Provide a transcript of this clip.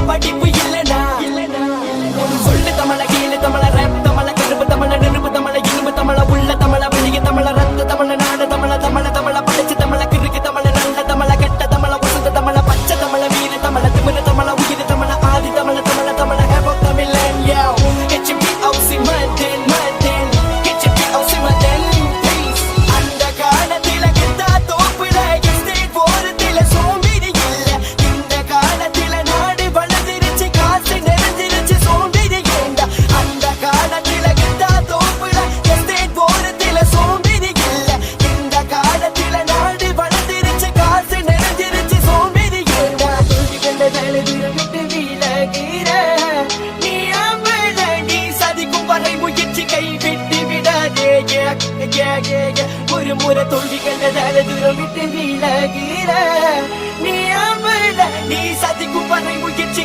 படிப்பு இல்லனா சொல்லு தமிழ கீழ தமிழ ரேப் தமிழ கருப்பு தமிழ நெருப்பு தமிழ இரும்பு தமிழ உள்ள தமிழ வெளிய தமிழ ரத்த தமிழ நாடு தமிழ தமிழ தமிழ படிச்சு தமிழ கிறுக்கு தமிழ நல்ல தமிழ கெட்ட தமிழ வசந்த தமிழ பச்சை தமிழ வீர தமிழ திமிர தமிழ உயிர் தமிழ ஆதி தமிழ தமிழ தமிழ ஹேப் ஆஃப் தமிழன் யோ get your beat out see Madan Madan get your beat out see Madan please அந்த காலத்தில கெட்டா தோப்புல எஸ்டேட் போறதில சோம்பேறி இல்ல இந்த காலத்தில நாடு வளர்ந்துருச்சு காசு நிறைஞ்சிருச்சு சோம்பேறி ஏண்டா அந்த காலத்தில கெட்டா தோப்புல எஸ்டேட் போறதில சோம்பேறி இல்ல இந்த காலத்தில நாடு வளர்ந்துருச்சு காசு நிறைஞ்சிருச்சு சோம்பேறி ஏண்டா தூக்கி கண்ட தலைவிரம் விட்டு விலகிற நீ அம்பல நீ சதிக்கும் வரை முயற்சி கை விட்டு விடாதே ஒரு முறை தோல்வி கண்ட தூரம் விட்டு விலகிற நீ அம்பல நீ சதிக்கும் வரை முயற்சி